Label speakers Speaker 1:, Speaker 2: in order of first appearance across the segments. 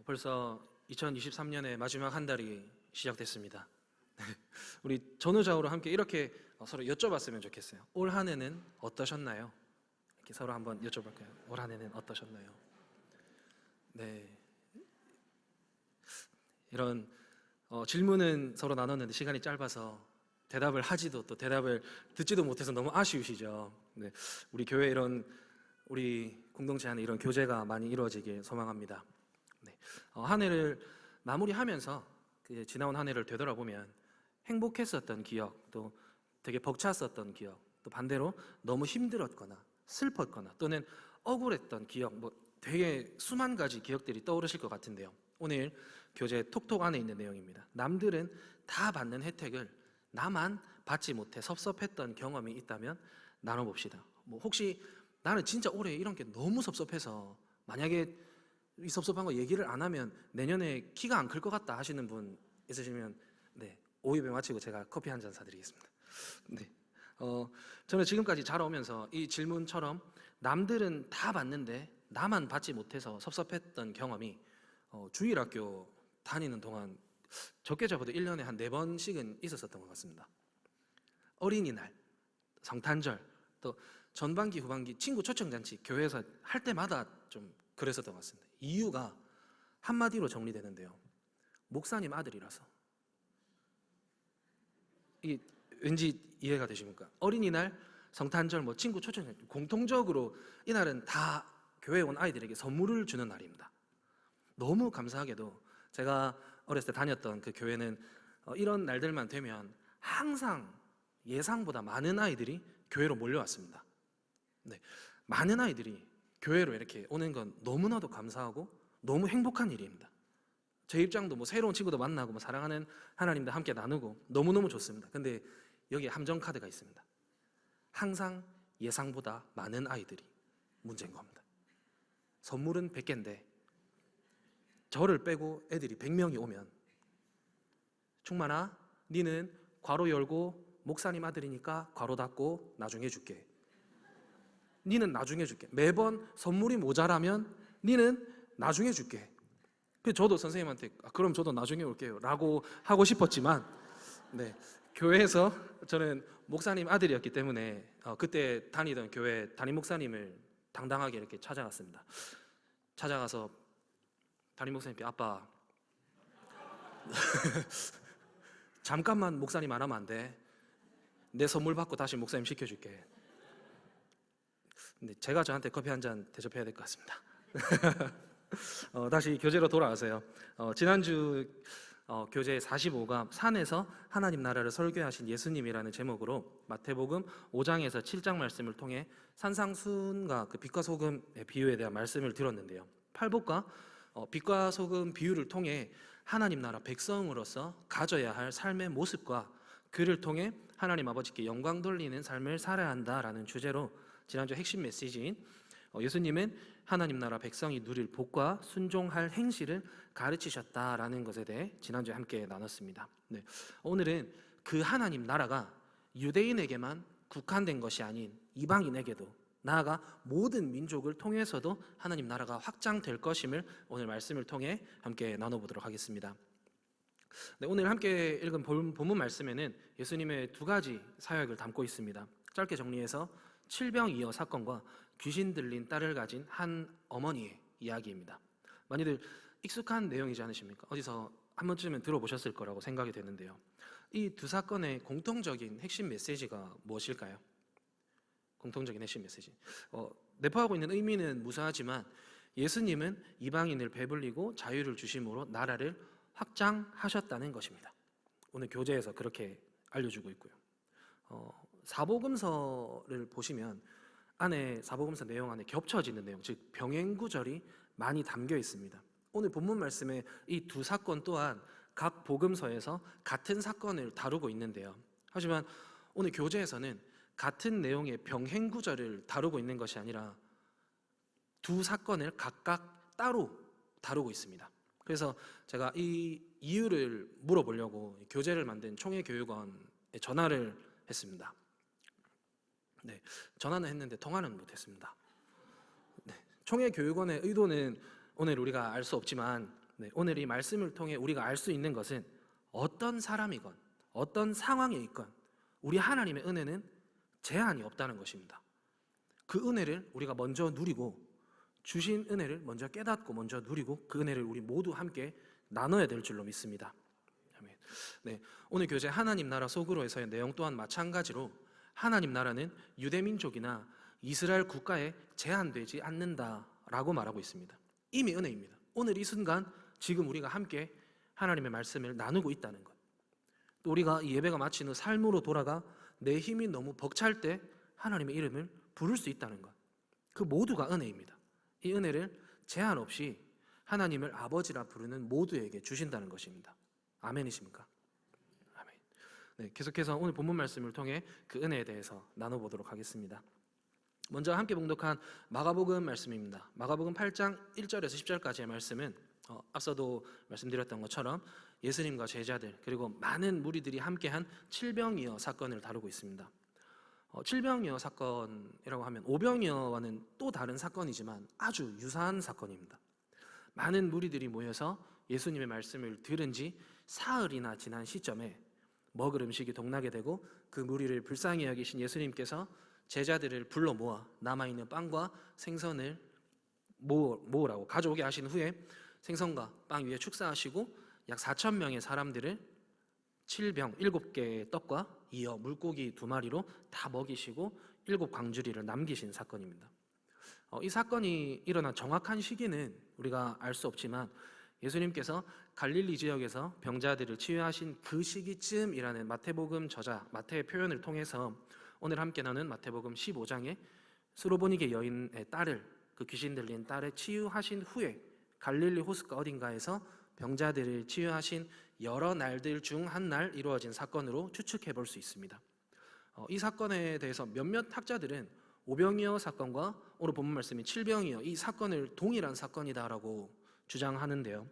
Speaker 1: 벌써 2023년의 마지막 한 달이 시작됐습니다. 우리 전후좌우로 함께 이렇게 서로 여쭤봤으면 좋겠어요. 올 한 해는 어떠셨나요? 이렇게 서로 한번 여쭤볼까요? 올 한 해는 어떠셨나요? 네, 이런 질문은 서로 나눴는데 시간이 짧아서 대답을 하지도 또 대답을 듣지도 못해서 너무 아쉬우시죠? 네, 우리 교회 이런 우리 공동체 안에 이런 교제가 많이 이루어지길 소망합니다. 네, 한 해를 마무리하면서 지나온 한 해를 되돌아보면 행복했었던 기억, 또 되게 벅찼었던 기억, 또 반대로 너무 힘들었거나 슬펐거나 또는 억울했던 기억, 뭐 되게 수만 가지 기억들이 떠오르실 것 같은데요. 오늘 교재 톡톡 안에 있는 내용입니다. 남들은 다 받는 혜택을 나만 받지 못해 섭섭했던 경험이 있다면 나눠봅시다. 뭐 혹시 나는 진짜 올해 이런 게 너무 섭섭해서 만약에 이 섭섭한 거 얘기를 안 하면 내년에 키가 안 클 것 같다 하시는 분 있으시면 네, 5입에 마치고 제가 커피 한 잔 사드리겠습니다. 네, 저는 지금까지 자라오면서 이 질문처럼 남들은 다 받는데 나만 받지 못해서 섭섭했던 경험이 주일학교 다니는 동안 적게 잡아도 1년에 한 4번씩은 있었던 것 같습니다. 어린이날, 성탄절, 또 전반기, 후반기 친구 초청잔치 교회에서 할 때마다 좀 그랬었던 것 같습니다. 이유가 한마디로 정리되는데요. 목사님 아들이라서. 이 왠지 이해가 되십니까? 어린이날, 성탄절, 뭐 친구 초청잔치 공통적으로 이날은 다 교회에 온 아이들에게 선물을 주는 날입니다. 너무 감사하게도 제가 어렸을 때 다녔던 그 교회는 이런 날들만 되면 항상 예상보다 많은 아이들이 교회로 몰려왔습니다. 네, 많은 아이들이 교회로 이렇게 오는 건 너무나도 감사하고 너무 행복한 일입니다. 제 입장도 뭐 새로운 친구도 만나고 뭐 사랑하는 하나님도 함께 나누고 너무너무 좋습니다. 근데 여기에 함정 카드가 있습니다. 항상 예상보다 많은 아이들이 문제인 겁니다. 선물은 100개인데 저를 빼고 애들이 100명이 오면 충만아, 니는 괄호 열고 목사님 아들이니까 괄호 닫고 나중에 줄게. 니는 나중에 줄게. 매번 선물이 모자라면 니는 나중에 줄게. 그래서 저도 선생님한테 그럼 저도 나중에 올게요 라고 하고 싶었지만 네, 교회에서 저는 목사님 아들이었기 때문에 그때 다니던 교회 담임 목사님을 당당하게 이렇게 찾아갔습니다. 찾아가서 담임 목사님께 아빠 잠깐만 목사님 안 하면 안 돼. 내 선물 받고 다시 목사님 시켜줄게. 근데 제가 저한테 커피 한 잔 대접해야 될 것 같습니다. 다시 교재로 돌아가세요. 지난주 교재 45가 산에서 하나님 나라를 설교하신 예수님이라는 제목으로 마태복음 5장에서 7장 말씀을 통해 산상수훈과 그 빛과 소금의 비유에 대한 말씀을 들었는데요. 팔복과 빛과 소금 비유를 통해 하나님 나라 백성으로서 가져야 할 삶의 모습과 그를 통해 하나님 아버지께 영광 돌리는 삶을 살아야 한다라는 주제로 지난주 핵심 메시지인 예수님은 하나님 나라 백성이 누릴 복과 순종할 행실을 가르치셨다라는 것에 대해 지난주에 함께 나눴습니다. 네, 오늘은 그 하나님 나라가 유대인에게만 국한된 것이 아닌 이방인에게도 나아가 모든 민족을 통해서도 하나님 나라가 확장될 것임을 오늘 말씀을 통해 함께 나눠보도록 하겠습니다. 네, 오늘 함께 읽은 본문 말씀에는 예수님의 2가지 사역을 담고 있습니다. 짧게 정리해서 칠병이어 사건과 귀신 들린 딸을 가진 한 어머니의 이야기입니다. 많이들 익숙한 내용이지 않으십니까? 어디서 한 번쯤은 들어보셨을 거라고 생각이 되는데요. 이 2사건의 공통적인 핵심 메시지가 무엇일까요? 공통적인 핵심 메시지. 내포하고 있는 의미는 무수하지만 예수님은 이방인을 배불리고 자유를 주심으로 나라를 확장하셨다는 것입니다. 오늘 교재에서 그렇게 알려주고 있고요. 사복음서를 보시면 안에 사복음서 내용 안에 겹쳐지는 내용, 즉 병행 구절이 많이 담겨 있습니다. 오늘 본문 말씀의 이 2사건 또한 각 복음서에서 같은 사건을 다루고 있는데요. 하지만 오늘 교재에서는 같은 내용의 병행 구절을 다루고 있는 것이 아니라 2사건을 각각 따로 다루고 있습니다. 그래서 제가 이 이유를 물어보려고 교재를 만든 총회교육원에 전화를 했습니다. 네, 전화는 했는데 통화는 못했습니다. 네, 총회교육원의 의도는 오늘 우리가 알 수 없지만 네, 오늘 이 말씀을 통해 우리가 알 수 있는 것은 어떤 사람이건 어떤 상황에 있건 우리 하나님의 은혜는 제한이 없다는 것입니다. 그 은혜를 우리가 먼저 누리고 주신 은혜를 먼저 깨닫고 먼저 누리고 그 은혜를 우리 모두 함께 나눠야 될 줄로 믿습니다. 아멘. 네, 오늘 교재 하나님 나라 속으로에서의 내용 또한 마찬가지로 하나님 나라는 유대민족이나 이스라엘 국가에 제한되지 않는다라고 말하고 있습니다. 이미 은혜입니다. 오늘 이 순간 지금 우리가 함께 하나님의 말씀을 나누고 있다는 것, 또 우리가 이 예배가 마친 후 삶으로 돌아가 내 힘이 너무 벅찰 때 하나님의 이름을 부를 수 있다는 것, 그 모두가 은혜입니다. 이 은혜를 제한 없이 하나님을 아버지라 부르는 모두에게 주신다는 것입니다. 아멘이십니까? 아멘. 네, 계속해서 오늘 본문 말씀을 통해 그 은혜에 대해서 나눠보도록 하겠습니다. 먼저 함께 봉독한 마가복음 말씀입니다. 마가복음 8장 1절에서 10절까지의 말씀은 앞서도 말씀드렸던 것처럼 예수님과 제자들 그리고 많은 무리들이 함께한 칠병이어 사건을 다루고 있습니다. 칠병이어 사건이라고 하면 오병이어와는 또 다른 사건이지만 아주 유사한 사건입니다. 많은 무리들이 모여서 예수님의 말씀을 들은 지 사흘이나 지난 시점에 먹을 음식이 동나게 되고 그 무리를 불쌍히 여기신 예수님께서 제자들을 불러 모아 남아있는 빵과 생선을 모으라고 가져오게 하신 후에 생선과 빵 위에 축사하시고 약 4,000명의 사람들을 7개의 떡과 이어 물고기 2마리로 다 먹이시고 7광주리를 남기신 사건입니다. 이 사건이 일어난 정확한 시기는 우리가 알 수 없지만 예수님께서 갈릴리 지역에서 병자들을 치유하신 그 시기쯤이라는 마태복음 저자 마태의 표현을 통해서 오늘 함께 나눈 마태복음 15장에 스로보니게 여인의 딸을, 그 귀신 들린 딸을 치유하신 후에 갈릴리 호숫가 어딘가에서 병자들을 치유하신 여러 날들 중 한 날 이루어진 사건으로 추측해 볼 수 있습니다. 이 사건에 대해서 몇몇 학자들은 오병이어 사건과 오늘 본문 말씀인 칠병이어 이 사건을 동일한 사건이다라고 주장하는데요.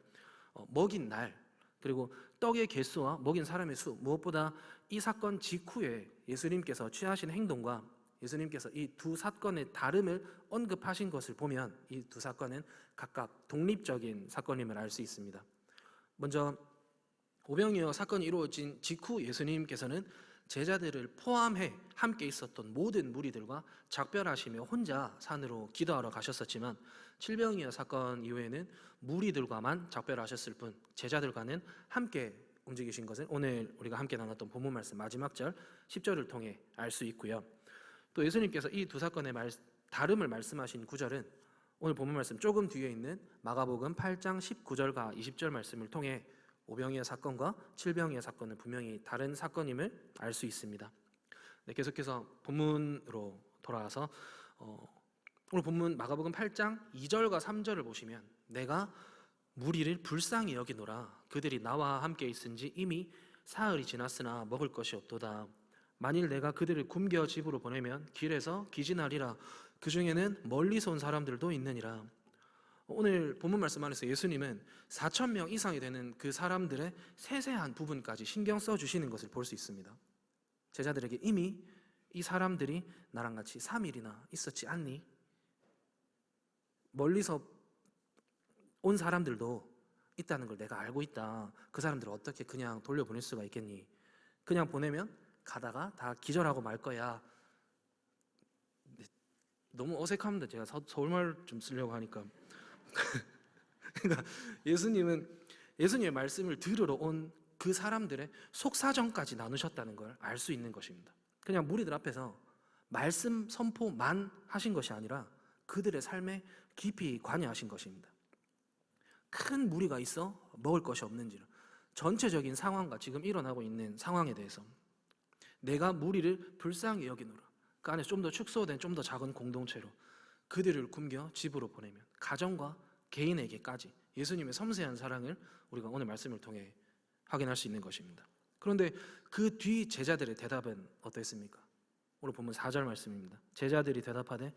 Speaker 1: 먹인 날 그리고 떡의 개수와 먹인 사람의 수, 무엇보다 이 사건 직후에 예수님께서 취하신 행동과 예수님께서 이 두 사건의 다름을 언급하신 것을 보면 이 두 사건은 각각 독립적인 사건임을 알 수 있습니다. 먼저 오병이어 사건이 이루어진 직후 예수님께서는 제자들을 포함해 함께 있었던 모든 무리들과 작별하시며 혼자 산으로 기도하러 가셨었지만 칠병이어 사건 이후에는 무리들과만 작별하셨을 뿐 제자들과는 함께 움직이신 것은 오늘 우리가 함께 나눴던 본문 말씀 마지막 절 10절을 통해 알 수 있고요. 또 예수님께서 이 두 사건의 다름을 말씀하신 구절은 오늘 본문 말씀 조금 뒤에 있는 마가복음 8장 19절과 20절 말씀을 통해 오병이어 사건과 칠병이어 사건은 분명히 다른 사건임을 알 수 있습니다. 네, 계속해서 본문으로 돌아와서 오늘 본문 마가복음 8장 2절과 3절을 보시면 내가 무리를 불쌍히 여기노라 그들이 나와 함께 있은지 이미 사흘이 지났으나 먹을 것이 없도다. 만일 내가 그들을 굶겨 집으로 보내면 길에서 기진하리라. 그 중에는 멀리서 온 사람들도 있느니라. 오늘 본문 말씀 안에서 예수님은 4,000명 이상이 되는 그 사람들의 세세한 부분까지 신경 써주시는 것을 볼 수 있습니다. 제자들에게 이미 이 사람들이 나랑 같이 3일이나 있었지 않니? 멀리서 온 사람들도 있다는 걸 내가 알고 있다. 그 사람들을 어떻게 그냥 돌려보낼 수가 있겠니? 그냥 보내면 가다가 다 기절하고 말 거야. 너무 어색합니다. 제가 서울말 좀 쓰려고 하니까. 그러니까 예수님의 말씀을 들으러 온 그 사람들의 속사정까지 나누셨다는 걸 알 수 있는 것입니다. 그냥 무리들 앞에서 말씀 선포만 하신 것이 아니라 그들의 삶에 깊이 관여하신 것입니다. 큰 무리가 있어 먹을 것이 없는지라 전체적인 상황과 지금 일어나고 있는 상황에 대해서 내가 무리를 불쌍히 여기노라. 그 안에 좀 더 축소된 좀 더 작은 공동체로 그들을 굶겨 집으로 보내면 가정과 개인에게까지 예수님의 섬세한 사랑을 우리가 오늘 말씀을 통해 확인할 수 있는 것입니다. 그런데 그 뒤 제자들의 대답은 어땠습니까? 오늘 본문 4절 말씀입니다. 제자들이 대답하되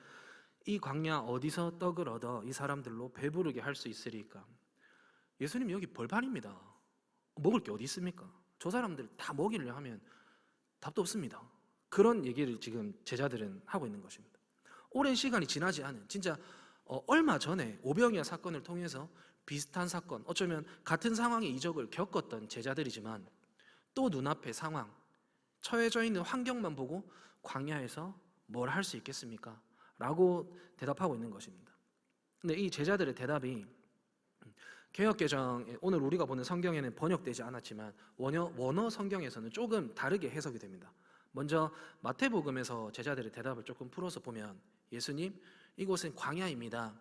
Speaker 1: 이 광야 어디서 떡을 얻어 이 사람들로 배부르게 할 수 있으리까? 예수님 여기 벌판입니다. 먹을 게 어디 있습니까? 저 사람들 다 먹이려 하면 답도 없습니다. 그런 얘기를 지금 제자들은 하고 있는 것입니다. 오랜 시간이 지나지 않은 진짜 얼마 전에 오병이어 사건을 통해서 비슷한 사건, 어쩌면 같은 상황의 이적을 겪었던 제자들이지만 또 눈앞의 상황, 처해져 있는 환경만 보고 광야에서 뭘 할 수 있겠습니까? 라고 대답하고 있는 것입니다. 근데 이 제자들의 대답이 개역개정, 오늘 우리가 보는 성경에는 번역되지 않았지만 원어 성경에서는 조금 다르게 해석이 됩니다. 먼저 마태복음에서 제자들의 대답을 조금 풀어서 보면, 예수님, 이곳은 광야입니다.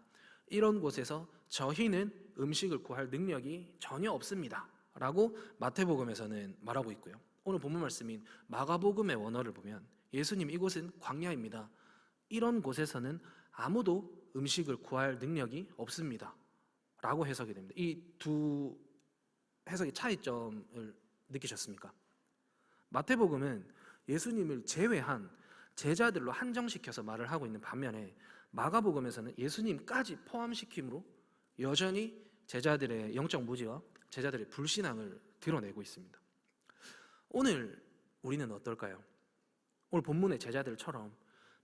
Speaker 1: 이런 곳에서 저희는 음식을 구할 능력이 전혀 없습니다 라고 마태복음에서는 말하고 있고요, 오늘 본문 말씀인 마가복음의 원어를 보면 예수님, 이곳은 광야입니다. 이런 곳에서는 아무도 음식을 구할 능력이 없습니다 라고 해석이 됩니다. 이 두 해석의 차이점을 느끼셨습니까? 마태복음은 예수님을 제외한 제자들로 한정시켜서 말을 하고 있는 반면에 마가복음에서는 예수님까지 포함시킴으로 여전히 제자들의 영적 무지와 제자들의 불신앙을 드러내고 있습니다. 오늘 우리는 어떨까요? 오늘 본문의 제자들처럼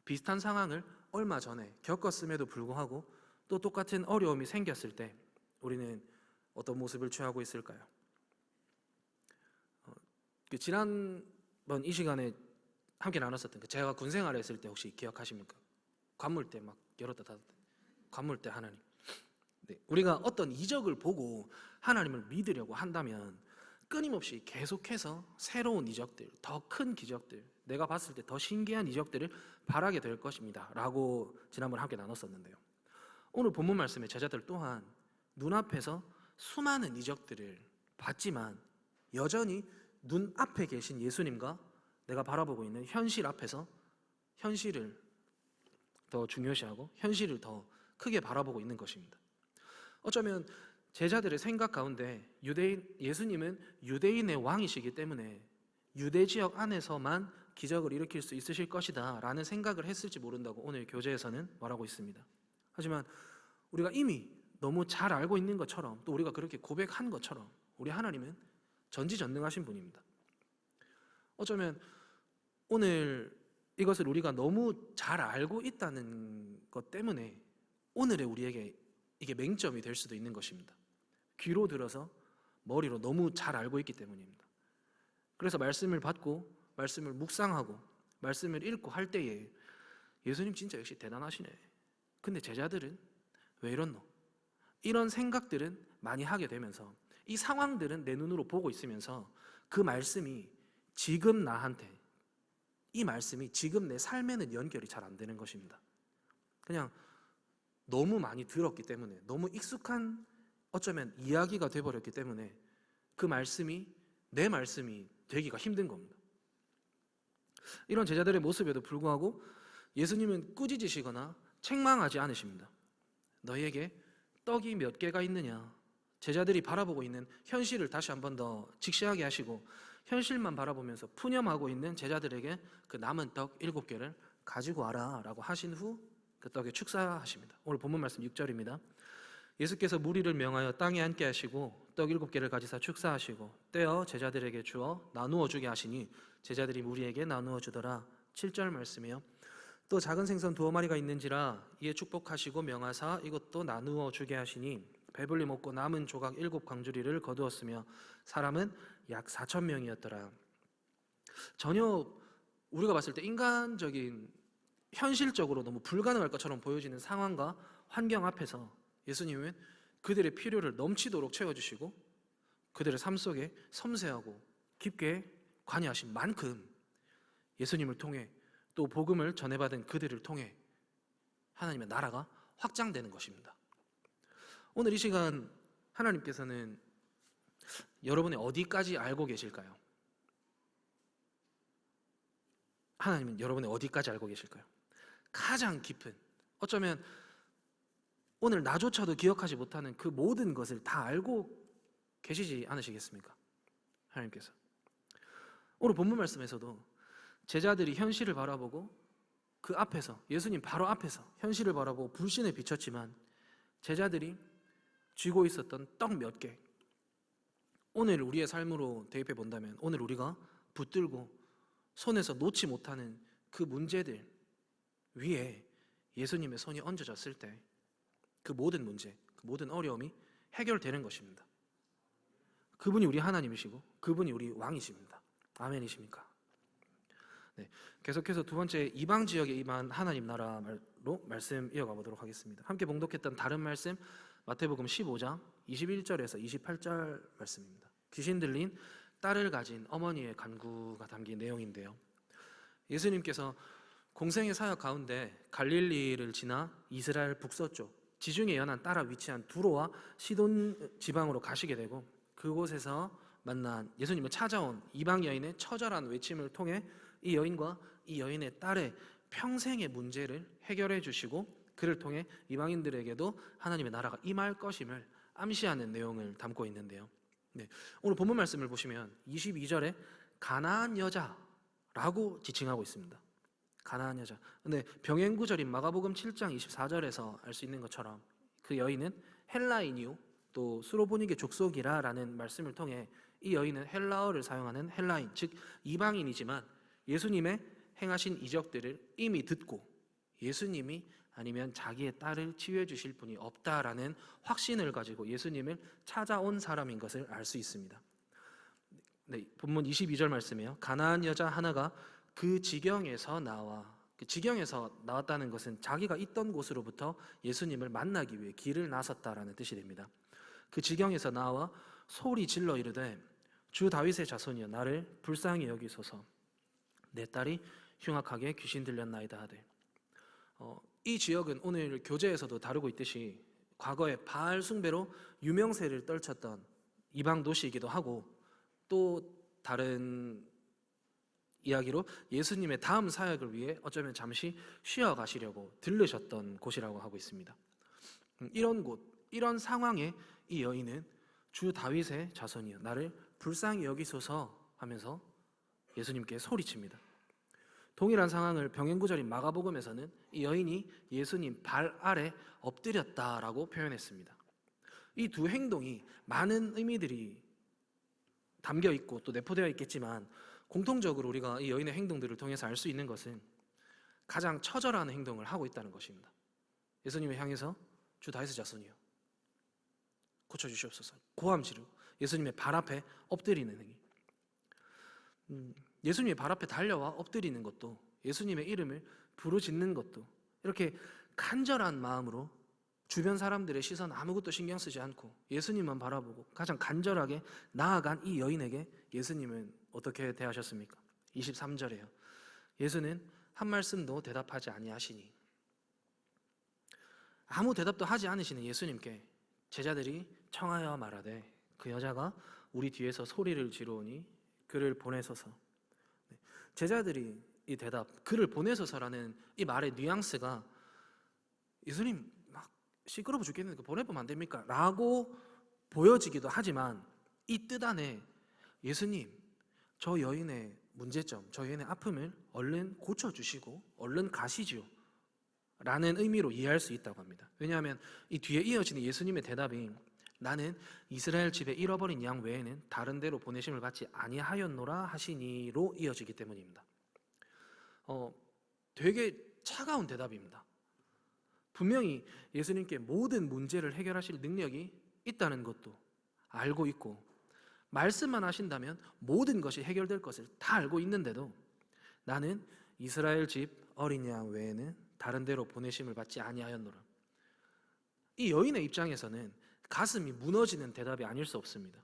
Speaker 1: 비슷한 상황을 얼마 전에 겪었음에도 불구하고 또 똑같은 어려움이 생겼을 때 우리는 어떤 모습을 취하고 있을까요? 지난번 이 시간에 함께 나눴었던 제가 군 생활을 했을 때 혹시 기억하십니까? 관물 때 막 열었다 닫았다, 관물 때 하나님. 네, 우리가 어떤 이적을 보고 하나님을 믿으려고 한다면 끊임없이 계속해서 새로운 이적들, 더 큰 기적들, 내가 봤을 때 더 신기한 이적들을 바라게 될 것입니다 라고 지난번에 함께 나눴었는데요, 오늘 본문 말씀의 제자들 또한 눈앞에서 수많은 이적들을 봤지만 여전히 눈앞에 계신 예수님과 내가 바라보고 있는 현실 앞에서 현실을 더 중요시하고 현실을 더 크게 바라보고 있는 것입니다. 어쩌면 제자들의 생각 가운데 예수님은 유대인의 왕이시기 때문에 유대 지역 안에서만 기적을 일으킬 수 있으실 것이다 라는 생각을 했을지 모른다고 오늘 교재에서는 말하고 있습니다. 하지만 우리가 이미 너무 잘 알고 있는 것처럼, 또 우리가 그렇게 고백한 것처럼 우리 하나님은 전지전능하신 분입니다. 어쩌면 오늘 이것을 우리가 너무 잘 알고 있다는 것 때문에 오늘의 우리에게 이게 맹점이 될 수도 있는 것입니다. 귀로 들어서 머리로 너무 잘 알고 있기 때문입니다. 그래서 말씀을 받고 말씀을 묵상하고 말씀을 읽고 할 때에 예수님 진짜 역시 대단하시네, 근데 제자들은 왜 이렇노? 이런 생각들은 많이 하게 되면서 이 상황들은 내 눈으로 보고 있으면서 그 말씀이 지금 나한테, 이 말씀이 지금 내 삶에는 연결이 잘 안 되는 것입니다. 그냥 너무 많이 들었기 때문에, 너무 익숙한 어쩌면 이야기가 돼버렸기 때문에 그 말씀이 내 말씀이 되기가 힘든 겁니다. 이런 제자들의 모습에도 불구하고 예수님은 꾸짖으시거나 책망하지 않으십니다. 너희에게 떡이 몇 개가 있느냐? 제자들이 바라보고 있는 현실을 다시 한 번 더 직시하게 하시고 현실만 바라보면서 푸념하고 있는 제자들에게 그 남은 떡 7개를 가지고 와라 라고 하신 후 그 떡에 축사하십니다. 오늘 본문 말씀 6절입니다. 예수께서 무리를 명하여 땅에 앉게 하시고 떡 7개를 가지사 축사하시고 떼어 제자들에게 주어 나누어 주게 하시니 제자들이 무리에게 나누어 주더라. 7절 말씀이요. 또 작은 생선 2마리가 있는지라 이에 축복하시고 명하사 이것도 나누어 주게 하시니 배불리 먹고 남은 조각 7광주리를 거두었으며 사람은 약 4,000명이었더라. 전혀 우리가 봤을 때 인간적인, 현실적으로 너무 불가능할 것처럼 보여지는 상황과 환경 앞에서 예수님은 그들의 필요를 넘치도록 채워주시고 그들의 삶 속에 섬세하고 깊게 관여하신 만큼 예수님을 통해 또 복음을 전해받은 그들을 통해 하나님의 나라가 확장되는 것입니다. 오늘 이 시간 하나님께서는 여러분의 어디까지 알고 계실까요? 하나님은 여러분의 어디까지 알고 계실까요? 가장 깊은, 어쩌면 오늘 나조차도 기억하지 못하는 그 모든 것을 다 알고 계시지 않으시겠습니까? 하나님께서 오늘 본문 말씀에서도 제자들이 현실을 바라보고 그 앞에서, 예수님 바로 앞에서 현실을 바라보고 불신에 비쳤지만 제자들이 쥐고 있었던 떡 몇 개, 오늘 우리의 삶으로 대입해 본다면 오늘 우리가 붙들고 손에서 놓지 못하는 그 문제들 위에 예수님의 손이 얹어졌을 때 그 모든 문제, 그 모든 어려움이 해결되는 것입니다. 그분이 우리 하나님이시고 그분이 우리 왕이십니다. 아멘이십니까? 네, 계속해서 두 번째 이방 지역에 임한 하나님 나라로 말씀 이어가 보도록 하겠습니다. 함께 봉독했던 다른 말씀 마태복음 15장 21절에서 28절 말씀입니다. 귀신 들린 딸을 가진 어머니의 간구가 담긴 내용인데요. 예수님께서 공생의 사역 가운데 갈릴리를 지나 이스라엘 북서쪽 지중해 연안 따라 위치한 두로와 시돈 지방으로 가시게 되고 그곳에서 만난 예수님을 찾아온 이방 여인의 처절한 외침을 통해 이 여인과 이 여인의 딸의 평생의 문제를 해결해 주시고 그를 통해 이방인들에게도 하나님의 나라가 임할 것임을 암시하는 내용을 담고 있는데요. 네, 오늘 본문 말씀을 보시면 22절에 가나안 여자라고 지칭하고 있습니다. 가나안 여자. 근데 병행 구절인 마가복음 7장 24절에서 알 수 있는 것처럼 그 여인은 헬라인이요 또 수로보니게 족속이라라는 말씀을 통해 이 여인은 헬라어를 사용하는 헬라인, 즉 이방인이지만 예수님의 행하신 이적들을 이미 듣고 예수님이 아니면 자기의 딸을 치유해 주실 분이 없다라는 확신을 가지고 예수님을 찾아온 사람인 것을 알 수 있습니다. 네, 본문 22절 말씀이에요. 가나안 여자 하나가 그 지경에서 나왔다는 것은 자기가 있던 곳으로부터 예수님을 만나기 위해 길을 나섰다라는 뜻이 됩니다. 그 지경에서 나와 소리 질러 이르되 주 다윗의 자손이여 나를 불쌍히 여기소서 내 딸이 흉악하게 귀신 들렸나이다 하되 이 지역은 오늘 교재에서도 다루고 있듯이 과거에 바알 숭배로 유명세를 떨쳤던 이방 도시이기도 하고 또 다른 이야기로 예수님의 다음 사역을 위해 어쩌면 잠시 쉬어 가시려고 들르셨던 곳이라고 하고 있습니다. 이런 곳, 이런 상황에 이 여인은 주 다윗의 자손이여 나를 불쌍히 여기소서 하면서 예수님께 소리칩니다. 동일한 상황을 병행구절인 마가복음에서는 이 여인이 예수님 발 아래 엎드렸다라고 표현했습니다. 이 두 행동이 많은 의미들이 담겨 있고 또 내포되어 있겠지만 공통적으로 우리가 이 여인의 행동들을 통해서 알 수 있는 것은 가장 처절한 행동을 하고 있다는 것입니다. 예수님을 향해서 주 다윗의 자손이여 고쳐주시옵소서 고함 지르고 예수님의 발 앞에 엎드리는 행위. 예수님의 발 앞에 달려와 엎드리는 것도 예수님의 이름을 부르짖는 것도 이렇게 간절한 마음으로 주변 사람들의 시선 아무것도 신경 쓰지 않고 예수님만 바라보고 가장 간절하게 나아간 이 여인에게 예수님은 어떻게 대하셨습니까? 23절에요. 예수는 한 말씀도 대답하지 아니하시니 아무 대답도 하지 않으시는 예수님께 제자들이 청하여 말하되 그 여자가 우리 뒤에서 소리를 지르오니 그를 보내소서. 제자들이 이 대답 그를 보내소서라는 이 말의 뉘앙스가 예수님 막 시끄러워 죽겠는데 보내보면 안 됩니까? 라고 보여지기도 하지만 이 뜻 안에 예수님 저 여인의 문제점, 저 여인의 아픔을 얼른 고쳐주시고 얼른 가시지요 라는 의미로 이해할 수 있다고 합니다. 왜냐하면 이 뒤에 이어지는 예수님의 대답이 나는 이스라엘 집에 잃어버린 양 외에는 다른 데로 보내심을 받지 아니하였노라 하시니로 이어지기 때문입니다. 되게 차가운 대답입니다. 분명히 예수님께 모든 문제를 해결하실 능력이 있다는 것도 알고 있고 말씀만 하신다면 모든 것이 해결될 것을 다 알고 있는데도 나는 이스라엘 집 어린 양 외에는 다른 데로 보내심을 받지 아니하였노라. 이 여인의 입장에서는 가슴이 무너지는 대답이 아닐 수 없습니다.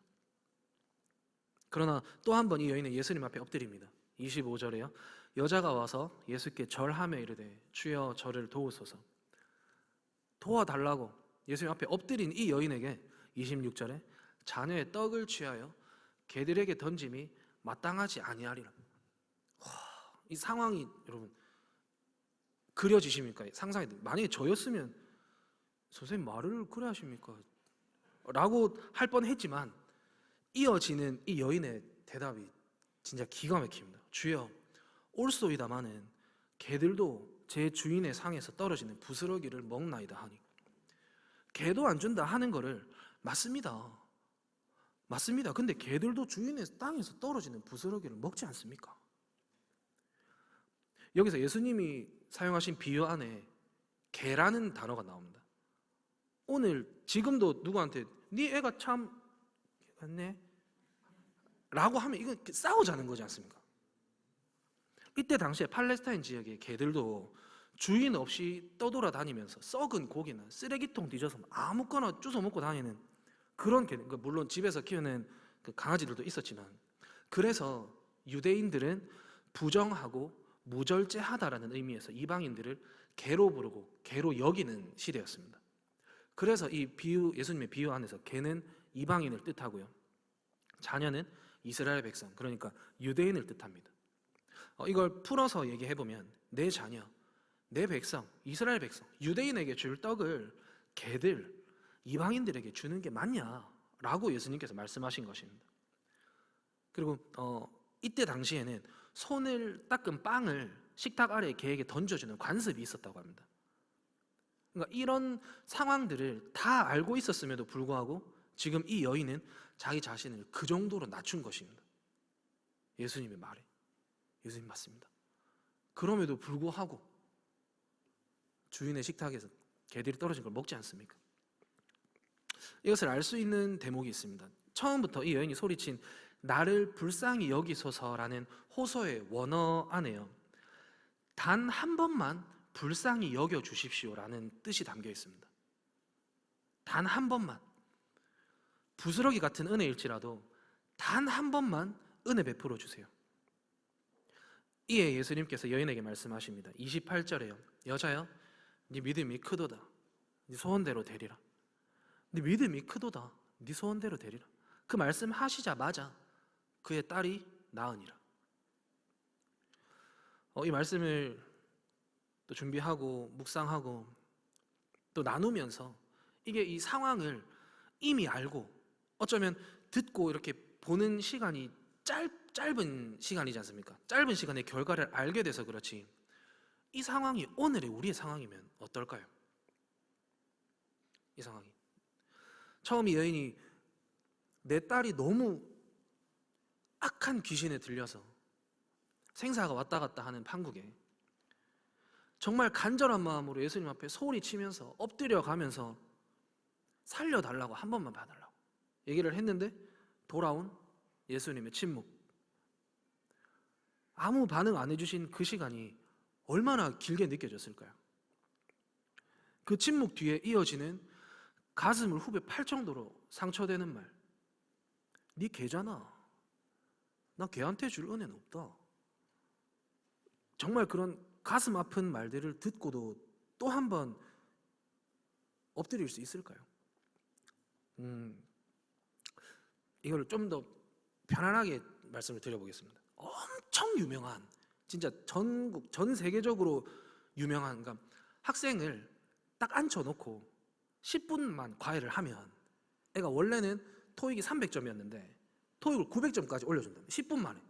Speaker 1: 그러나 또 한 번 이 여인은 예수님 앞에 엎드립니다. 25절에요. 여자가 와서 예수께 절하며 이르되 주여 저를 도우소서. 도와달라고 예수님 앞에 엎드린 이 여인에게 26절에 자녀의 떡을 취하여 개들에게 던짐이 마땅하지 아니하리라. 이 상황이 여러분 그려지십니까? 상상이 만약에 저였으면 선생님 말을 그래 하십니까? 라고 할 뻔했지만 이어지는 이 여인의 대답이 진짜 기가 막힙니다. 주여 올소이다마는 개들도 제 주인의 상에서 떨어지는 부스러기를 먹나이다 하니 개도 안 준다 하는 거를 맞습니다. 근데 개들도 주인의 땅에서 떨어지는 부스러기를 먹지 않습니까? 여기서 예수님이 사용하신 비유 안에 개라는 단어가 나옵니다. 오늘 지금도 누구한테 네 애가 참 같네 라고 하면 이건 싸우자는 거지 않습니까? 이때 당시에 팔레스타인 지역의 개들도 주인 없이 떠돌아다니면서 썩은 고기나 쓰레기통 뒤져서 아무거나 주워 먹고 다니는 그런 개, 물론 집에서 키우는 그 강아지들도 있었지만, 그래서 유대인들은 부정하고 무절제하다라는 의미에서 이방인들을 개로 부르고 개로 여기는 시대였습니다. 그래서 이 비유, 예수님의 비유 안에서 개는 이방인을 뜻하고요, 자녀는 이스라엘 백성, 그러니까 유대인을 뜻합니다. 이걸 풀어서 얘기해보면 내 자녀, 내 백성, 이스라엘 백성, 유대인에게 줄 떡을 개들, 이방인들에게 주는 게 맞냐라고 예수님께서 말씀하신 것입니다. 그리고 이때 당시에는 손을 닦은 빵을 식탁 아래에 개에게 던져주는 관습이 있었다고 합니다. 그러니까 이런 상황들을 다 알고 있었음에도 불구하고 지금 이 여인은 자기 자신을 그 정도로 낮춘 것입니다. 예수님의 말에 예수님 맞습니다. 그럼에도 불구하고 주인의 식탁에서 개들이 떨어진 걸 먹지 않습니까? 이것을 알 수 있는 대목이 있습니다. 처음부터 이 여인이 소리친 나를 불쌍히 여기소서라는 호소의 원어 안에요, 단 한 번만 불쌍히 여겨 주십시오라는 뜻이 담겨 있습니다. 단 한 번만, 부스러기 같은 은혜일지라도 단 한 번만 은혜 베풀어 주세요. 이에 예수님께서 여인에게 말씀하십니다. 28절에요. 여자여, 네 믿음이 크도다. 네 소원대로 되리라. 네 믿음이 크도다. 네 소원대로 되리라. 그 말씀 하시자마자 그의 딸이 나으니라. 이 말씀을 또 준비하고 묵상하고 또 나누면서 이게 이 상황을 이미 알고 어쩌면 듣고 이렇게 보는 시간이 짧은 시간이지 않습니까? 짧은 시간에 결과를 알게 돼서 그렇지, 이 상황이 오늘의 우리의 상황이면 어떨까요? 이 상황이 처음 이 여인이 내 딸이 너무 악한 귀신에 들려서 생사가 왔다 갔다 하는 판국에 정말 간절한 마음으로 예수님 앞에 소리치면서 엎드려 가면서 살려달라고, 한 번만 봐달라고 얘기를 했는데 돌아온 예수님의 침묵, 아무 반응 안 해주신 그 시간이 얼마나 길게 느껴졌을까요? 그 침묵 뒤에 이어지는 가슴을 후벼 팔 정도로 상처되는 말, 네 개잖아, 나 걔한테 줄 은혜는 없다. 정말 그런 가슴 아픈 말들을 듣고도 또 한 번 엎드릴 수 있을까요? 이걸 좀 더 편안하게 말씀을 드려보겠습니다. 엄청 유명한, 진짜 전국, 전 세계적으로 유명한, 그러니까 학생을 딱 앉혀놓고 10분만 과외를 하면 애가 원래는 토익이 300점이었는데 토익을 900점까지 올려준다. 10분 만에.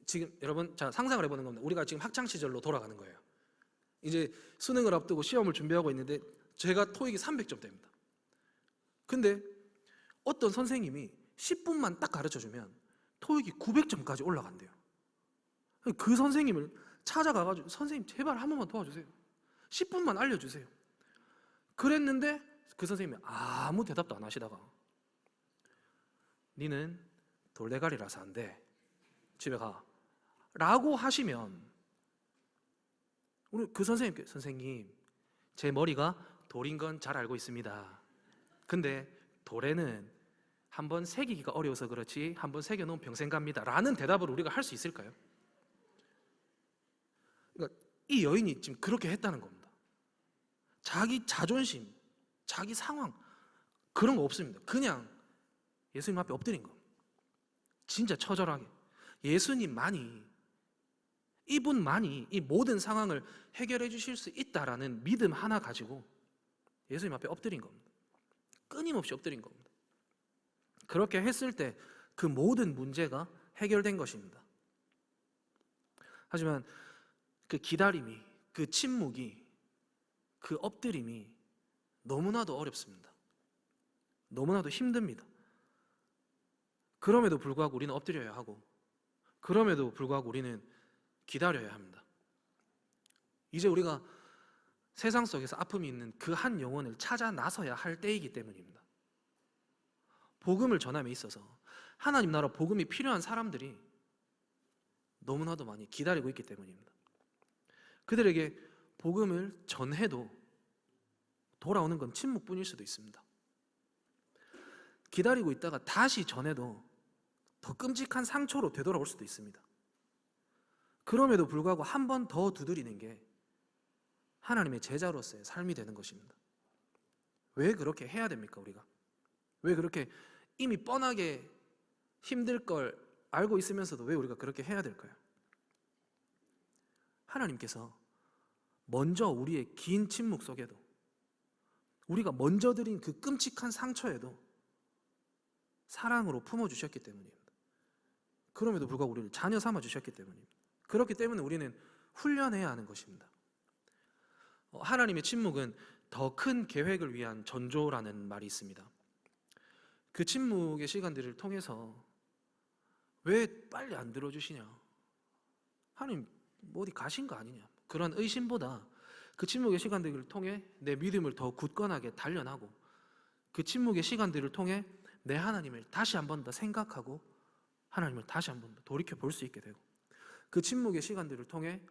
Speaker 1: 지금 여러분 자 상상을 해보는 겁니다. 우리가 지금 학창 시절로 돌아가는 거예요. 이제 수능을 앞두고 시험을 준비하고 있는데 제가 토익이 300점대입니다. 근데 어떤 선생님이 10분만 딱 가르쳐주면 토익이 900점까지 올라간대요. 그 선생님을 찾아가가지고 선생님 제발 한 번만 도와주세요. 10분만 알려주세요. 그랬는데 그 선생님이 아무 대답도 안 하시다가 니는 돌대가리라서 안 돼. 집에 가. 라고 하시면 우리 그 선생님께 선생님 제 머리가 돌인 건 잘 알고 있습니다. 근데 돌에는 한번 새기기가 어려워서 그렇지 한번 새겨놓으면 평생 갑니다. 라는 대답을 우리가 할 수 있을까요? 그러니까 이 여인이 지금 그렇게 했다는 겁니다. 자기 자존심, 자기 상황 그런 거 없습니다. 그냥 예수님 앞에 엎드린 거. 진짜 처절하게 예수님만이, 이분만이 이 모든 상황을 해결해 주실 수 있다라는 믿음 하나 가지고 예수님 앞에 엎드린 겁니다. 끊임없이 엎드린 겁니다. 그렇게 했을 때 그 모든 문제가 해결된 것입니다. 하지만 그 기다림이, 그 침묵이, 그 엎드림이 너무나도 어렵습니다. 너무나도 힘듭니다. 그럼에도 불구하고 우리는 엎드려야 하고, 그럼에도 불구하고 우리는 기다려야 합니다. 이제 우리가 세상 속에서 아픔이 있는 그 한 영혼을 찾아 나서야 할 때이기 때문입니다. 복음을 전함에 있어서 하나님 나라 복음이 필요한 사람들이 너무나도 많이 기다리고 있기 때문입니다. 그들에게 복음을 전해도 돌아오는 건 침묵뿐일 수도 있습니다. 기다리고 있다가 다시 전해도 더 끔찍한 상처로 되돌아올 수도 있습니다. 그럼에도 불구하고 한 번 더 두드리는 게 하나님의 제자로서의 삶이 되는 것입니다. 왜 그렇게 해야 됩니까, 우리가? 왜 그렇게 이미 뻔하게 힘들 걸 알고 있으면서도 왜 우리가 그렇게 해야 될까요? 하나님께서 먼저 우리의 긴 침묵 속에도, 우리가 먼저 드린 그 끔찍한 상처에도 사랑으로 품어주셨기 때문입니다. 그럼에도 불구하고 우리를 자녀 삼아주셨기 때문입니다. 그렇기 때문에 우리는 훈련해야 하는 것입니다. 하나님의 침묵은 더 큰 계획을 위한 전조라는 말이 있습니다. 그 침묵의 시간들을 통해서 왜 빨리 안 들어주시냐, 하나님 뭐 어디 가신 거 아니냐, 그런 의심보다 그 침묵의 시간들을 통해 내 믿음을 더 굳건하게 단련하고, 그 침묵의 시간들을 통해 내 하나님을 다시 한 번 더 생각하고 하나님을 다시 한 번 더 돌이켜 볼 수 있게 되고, 그 침묵의 시간들을 통해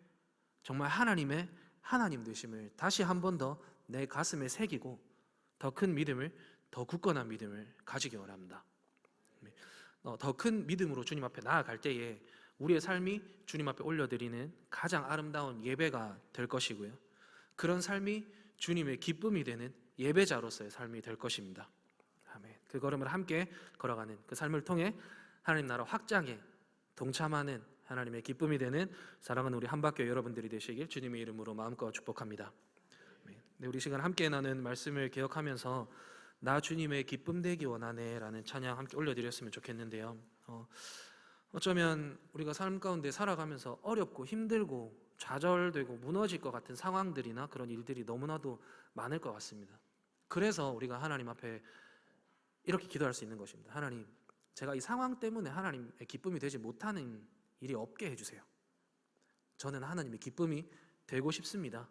Speaker 1: 정말 하나님의 하나님 되심을 다시 한 번 더 내 가슴에 새기고 더 큰 믿음을, 더 굳건한 믿음을 가지기 원합니다. 더 큰 믿음으로 주님 앞에 나아갈 때에 우리의 삶이 주님 앞에 올려드리는 가장 아름다운 예배가 될 것이고요, 그런 삶이 주님의 기쁨이 되는 예배자로서의 삶이 될 것입니다. 아멘. 그 걸음을 함께 걸어가는 그 삶을 통해 하나님 나라 확장에 동참하는 하나님의 기쁨이 되는 사랑하는 우리 한박교회 여러분들이 되시길 주님의 이름으로 마음껏 축복합니다. 네, 우리 시간 함께 나눈 말씀을 기억하면서 나 주님의 기쁨 되기 원하네 라는 찬양 함께 올려드렸으면 좋겠는데요, 어쩌면 우리가 삶 가운데 살아가면서 어렵고 힘들고 좌절되고 무너질 것 같은 상황들이나 그런 일들이 너무나도 많을 것 같습니다. 그래서 우리가 하나님 앞에 이렇게 기도할 수 있는 것입니다. 하나님, 제가 이 상황 때문에 하나님의 기쁨이 되지 못하는 일이 없게 해주세요. 저는 하나님의 기쁨이 되고 싶습니다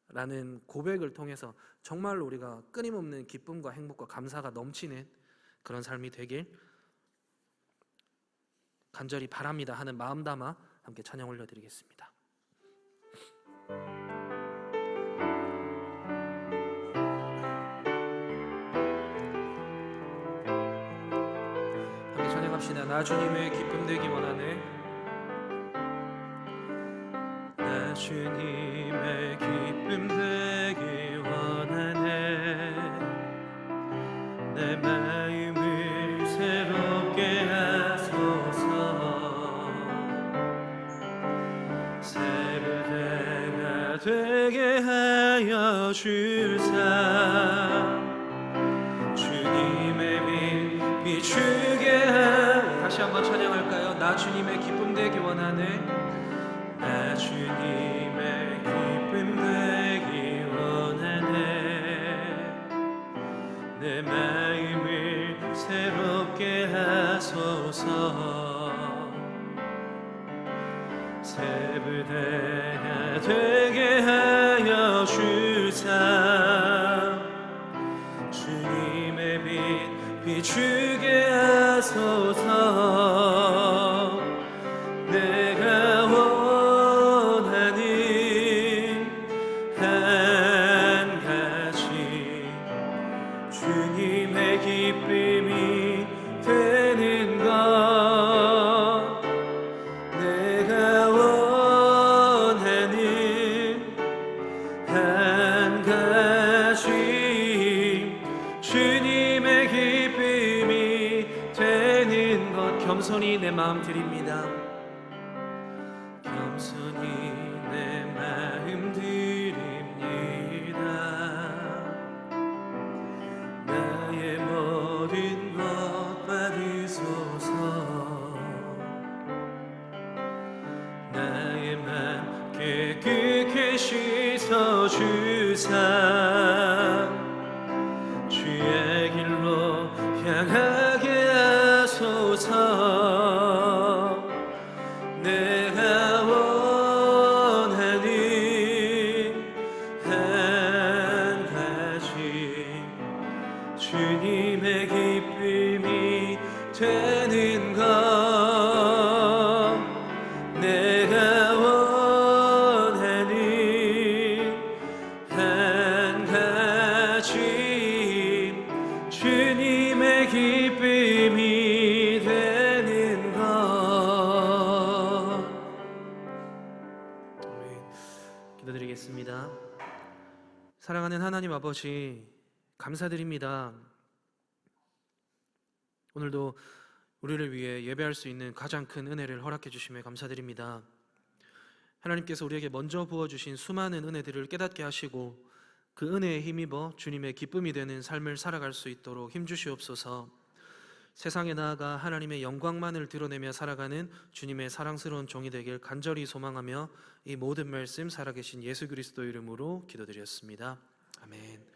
Speaker 1: 라는 고백을 통해서 정말로 우리가 끊임없는 기쁨과 행복과 감사가 넘치는 그런 삶이 되길 간절히 바랍니다 하는 마음 담아 함께 찬양 올려드리겠습니다. 함께 찬양합시다. 나 주님의 기쁨 되기 원하네. 나 주님의 기쁨 되기 원하네. 내 마음을 새롭게 하소서. 새부대가 되게 하여 주사. 주님의 빛 비추게 하여. 다시 한번 찬양할까요? 나 주님의 기쁨 되기 원하네. 나 주님의 기쁨 되기 원하네. 내 마음을 새롭게 하소서. 새부대가 되게 하여 주사. 주님의 빛 비추게 하소서. 내가 원하는 한 가지 주님의 기쁨이 되는 것. 내가 원하는 한 가지 주님의 기쁨이 되는 것. 겸손히 내 마음 드립니다. 겸손히 내 마음 드립니다. 나의 모든 것 받으소서. 나의 맘 깨끗게 씻어주사. 주의 길로 향하게 하소서. 내가 원하는 주님의 기쁨이 되는 것 내가 원하는 한 가지 주님의 기쁨이 되는 것. 기도드리겠습니다. 사랑하는 하나님 아버지, 감사드립니다. 오늘도 우리를 위해 예배할 수 있는 가장 큰 은혜를 허락해 주심에 감사드립니다. 하나님께서 우리에게 먼저 부어주신 수많은 은혜들을 깨닫게 하시고 그 은혜에 힘입어 주님의 기쁨이 되는 삶을 살아갈 수 있도록 힘주시옵소서. 세상에 나아가 하나님의 영광만을 드러내며 살아가는 주님의 사랑스러운 종이 되길 간절히 소망하며 이 모든 말씀 살아계신 예수 그리스도 이름으로 기도드렸습니다. 아멘.